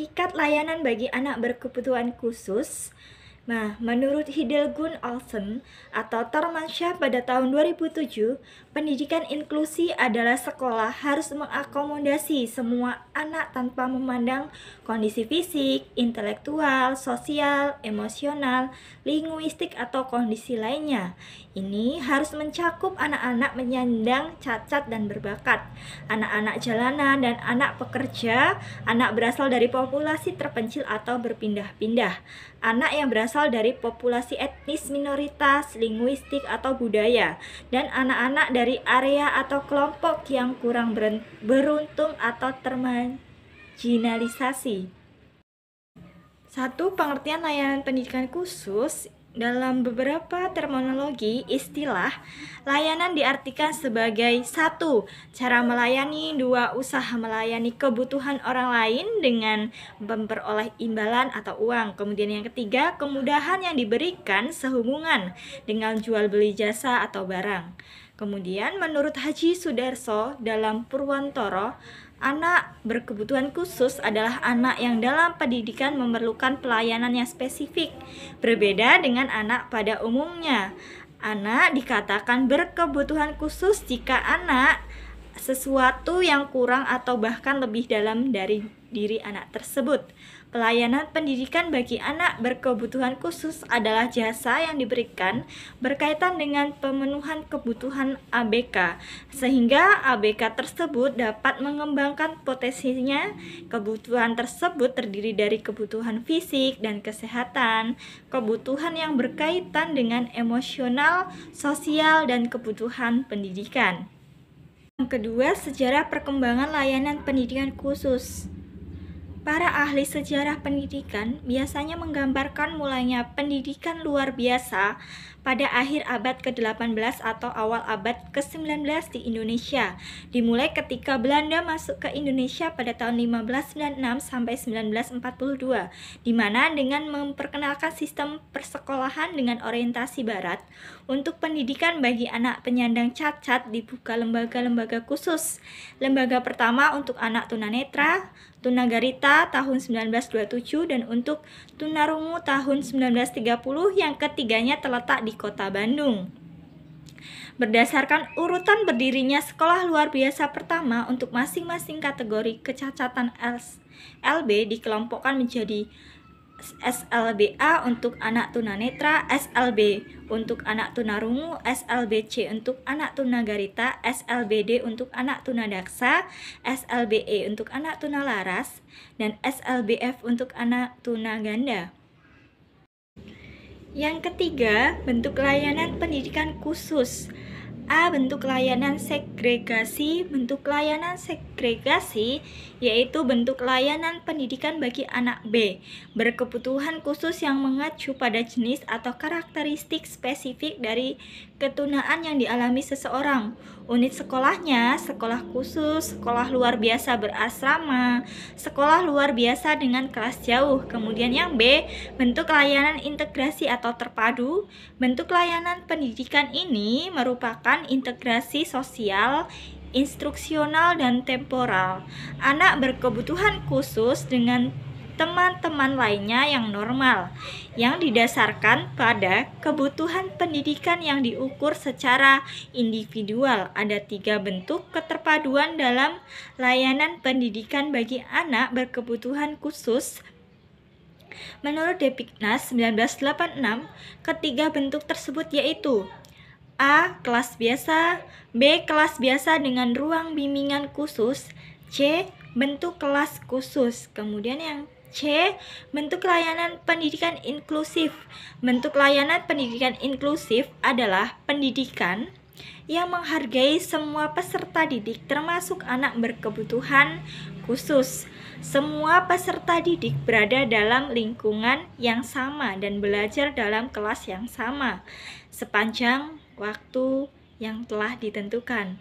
Hakikat layanan bagi anak berkebutuhan khusus. Nah, menurut Hiddelgun Olsen atau Tormansyah pada tahun 2007, pendidikan inklusi adalah sekolah harus mengakomodasi semua anak tanpa memandang kondisi fisik, intelektual, sosial, emosional, linguistik, atau kondisi lainnya. Ini harus mencakup anak-anak penyandang cacat dan berbakat, anak-anak jalanan dan anak pekerja, anak berasal dari populasi terpencil atau berpindah-pindah, anak yang berasal dari populasi etnis minoritas, linguistik, atau budaya, dan anak-anak dari area atau kelompok yang kurang beruntung atau termarginalisasi. Satu, pengertian layanan pendidikan khusus. Dalam beberapa terminologi istilah, layanan diartikan sebagai 1. Cara melayani. 2. Usaha melayani kebutuhan orang lain dengan memperoleh imbalan atau uang. Kemudian yang ketiga, kemudahan yang diberikan sehubungan dengan jual beli jasa atau barang. Kemudian menurut Haji Sudarso dalam Purwantoro, anak berkebutuhan khusus adalah anak yang dalam pendidikan memerlukan pelayanan yang spesifik, berbeda dengan anak pada umumnya. Anak dikatakan berkebutuhan khusus jika anak sesuatu yang kurang atau bahkan lebih dalam dari diri anak tersebut. Pelayanan pendidikan bagi anak berkebutuhan khusus adalah jasa yang diberikan berkaitan dengan pemenuhan kebutuhan ABK, sehingga ABK tersebut dapat mengembangkan potensinya. Kebutuhan tersebut terdiri dari kebutuhan fisik dan kesehatan, kebutuhan yang berkaitan dengan emosional, sosial, dan kebutuhan pendidikan. Yang kedua, sejarah perkembangan layanan pendidikan khusus. Para ahli sejarah pendidikan biasanya menggambarkan mulainya pendidikan luar biasa pada akhir abad ke-18 atau awal abad ke-19 di Indonesia, dimulai ketika Belanda masuk ke Indonesia pada tahun 1596 sampai 1942, di mana dengan memperkenalkan sistem persekolahan dengan orientasi barat, untuk pendidikan bagi anak penyandang cacat dibuka lembaga-lembaga khusus. Lembaga pertama untuk anak tunanetra, Tunagarita tahun 1927, dan untuk tunarungu tahun 1930, yang ketiganya terletak di Kota Bandung. Berdasarkan urutan berdirinya sekolah luar biasa pertama untuk masing-masing kategori kecacatan SLB dikelompokkan menjadi SLBA untuk anak tunanetra, SLB untuk anak tunarungu, SLBC untuk anak tunagarita, SLBD untuk anak tunadaksa, SLBE untuk anak tunalaras, dan SLBF untuk anak tunaganda. Yang ketiga, bentuk layanan pendidikan khusus. A. Bentuk layanan segregasi. Bentuk layanan segregasi yaitu bentuk layanan pendidikan bagi anak B berkebutuhan khusus yang mengacu pada jenis atau karakteristik spesifik dari ketunaan yang dialami seseorang. Unit sekolahnya sekolah khusus, sekolah luar biasa berasrama, sekolah luar biasa dengan kelas jauh. Kemudian yang B, bentuk layanan integrasi atau terpadu. Bentuk layanan pendidikan ini merupakan integrasi sosial, instruksional, dan temporal. Anak berkebutuhan khusus dengan teman-teman lainnya yang normal, yang didasarkan pada kebutuhan pendidikan yang diukur secara individual. Ada 3 bentuk keterpaduan dalam layanan pendidikan bagi anak berkebutuhan khusus. Menurut Depiknas 1986, ketiga bentuk tersebut yaitu A. Kelas biasa, B. Kelas biasa dengan ruang bimbingan khusus, C. Bentuk kelas khusus. Kemudian yang C. Bentuk layanan pendidikan inklusif. Bentuk layanan pendidikan inklusif adalah pendidikan yang menghargai semua peserta didik termasuk anak berkebutuhan khusus. Semua peserta didik berada dalam lingkungan yang sama dan belajar dalam kelas yang sama sepanjang waktu yang telah ditentukan.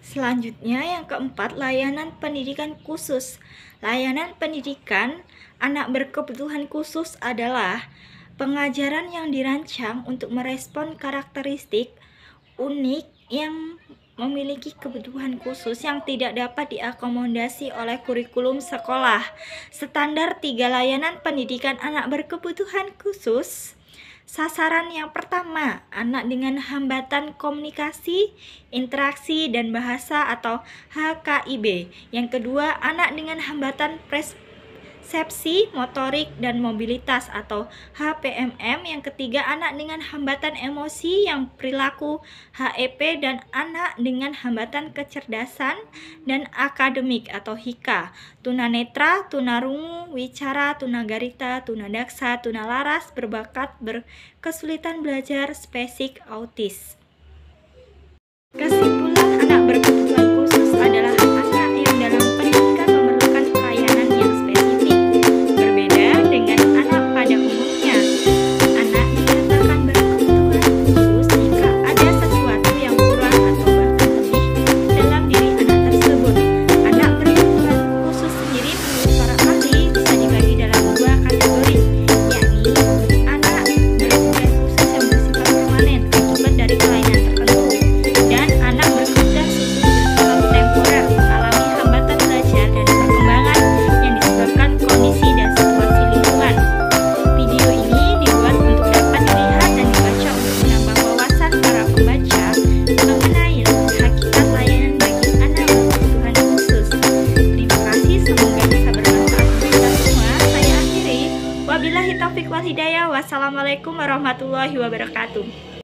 Selanjutnya yang keempat, layanan pendidikan khusus. Layanan pendidikan anak berkebutuhan khusus adalah pengajaran yang dirancang untuk merespon karakteristik unik yang memiliki kebutuhan khusus yang tidak dapat diakomodasi oleh kurikulum sekolah. Standar 3 layanan pendidikan anak berkebutuhan khusus. Sasaran yang pertama, anak dengan hambatan komunikasi, interaksi, dan bahasa atau HKIB. Yang kedua, anak dengan hambatan persepsi, motorik, dan mobilitas atau HPMM. Yang ketiga, anak dengan hambatan emosi yang perilaku HEP, dan anak dengan hambatan kecerdasan dan akademik atau HIKA. Tunanetra, tunarungu, wicara, tunagarita, tunadaksa, tunalaras, berbakat, berkesulitan belajar, spesifik, autis. Kesimpulan, anak berkebutuhan khusus adalah anak yang dalam pendidikan memerlukan pelayanan yang spesifik. Berbeda dengan anak pada umumnya, anak dikatakan berkebutuhan khusus jika ada sesuatu yang kurang atau bahkan lebih dalam diri anak tersebut. Anak berkebutuhan khusus sendiri menurut para ahli bisa dibagi dalam 2 kategori, yakni anak berkebutuhan khusus yang bersifat permanen akibat dari kelainan tertentu, dan anak berkebutuhan khusus bersifat temporer mengalami hambatan belajar dan perkembangan yang disebabkan kondisi dan situasi lingkungan. Video ini dibuat untuk dapat dilihat dan dibaca untuk menambah wawasan para pembaca mengenai hakikat layanan bagi anak berkebutuhan khusus. Terima kasih, semoga bisa bermanfaat untuk kita semua. Saya akhiri. Wabillahi taufiq wal hidayah. Wassalamualaikum warahmatullahi wabarakatuh.